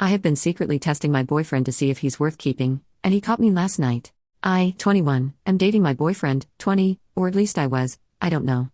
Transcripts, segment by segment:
I have been secretly testing my boyfriend to see if he's worth keeping, and he caught me last night. I, 21, am dating my boyfriend, 20, or at least I was, I don't know.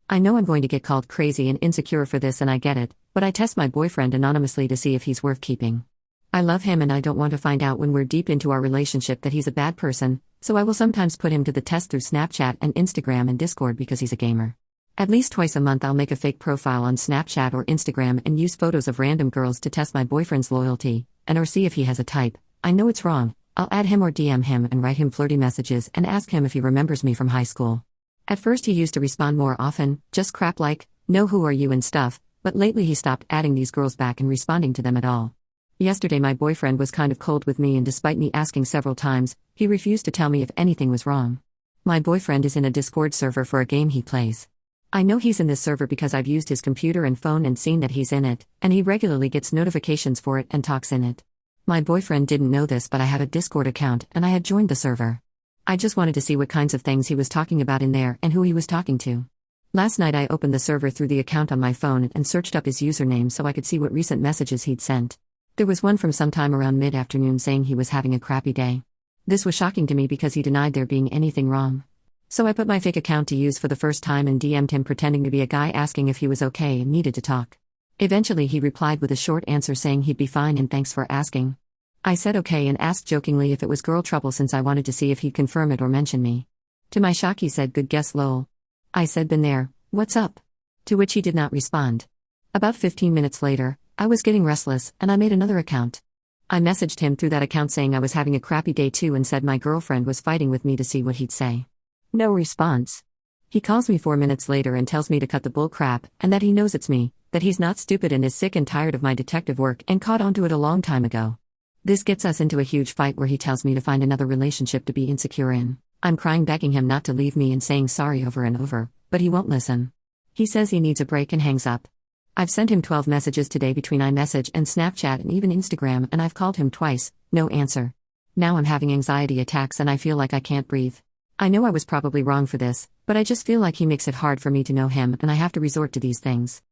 I know I'm going to get called crazy and insecure for this and I get it, but I test my boyfriend anonymously to see if he's worth keeping. I love him and I don't want to find out when we're deep into our relationship that he's a bad person, so I will sometimes put him to the test through Snapchat and Instagram and Discord because he's a gamer. At least twice a month I'll make a fake profile on Snapchat or Instagram and use photos of random girls to test my boyfriend's loyalty, and or see if he has a type. I know it's wrong. I'll add him or DM him and write him flirty messages and ask him if he remembers me from high school. At first he used to respond more often, just crap like, "No, who are you" and stuff, but lately he stopped adding these girls back and responding to them at all. Yesterday my boyfriend was kind of cold with me and despite me asking several times, he refused to tell me if anything was wrong. My boyfriend is in a Discord server for a game he plays. I know he's in this server because I've used his computer and phone and seen that he's in it, and he regularly gets notifications for it and talks in it. My boyfriend didn't know this, but I have a Discord account and I had joined the server. I just wanted to see what kinds of things he was talking about in there and who he was talking to. Last night I opened the server through the account on my phone and searched up his username so I could see what recent messages he'd sent. There was one from sometime around mid-afternoon saying he was having a crappy day. This was shocking to me because he denied there being anything wrong. So I put my fake account to use for the first time and DM'd him pretending to be a guy asking if he was okay and needed to talk. Eventually he replied with a short answer saying he'd be fine and thanks for asking. I said okay and asked jokingly if it was girl trouble since I wanted to see if he'd confirm it or mention me. To my shock he said good guess lol. I said been there, what's up? To which he did not respond. About 15 minutes later, I was getting restless and I made another account. I messaged him through that account saying I was having a crappy day too and said my girlfriend was fighting with me to see what he'd say. No response. He calls me 4 minutes later and tells me to cut the bull crap and that he knows it's me, that he's not stupid and is sick and tired of my detective work and caught onto it a long time ago. This gets us into a huge fight where he tells me to find another relationship to be insecure in. I'm crying begging him not to leave me and saying sorry over and over, but he won't listen. He says he needs a break and hangs up. I've sent him 12 messages today between iMessage and Snapchat and even Instagram and I've called him twice, no answer. Now I'm having anxiety attacks and I feel like I can't breathe. I know I was probably wrong for this, but I just feel like he makes it hard for me to know him and I have to resort to these things.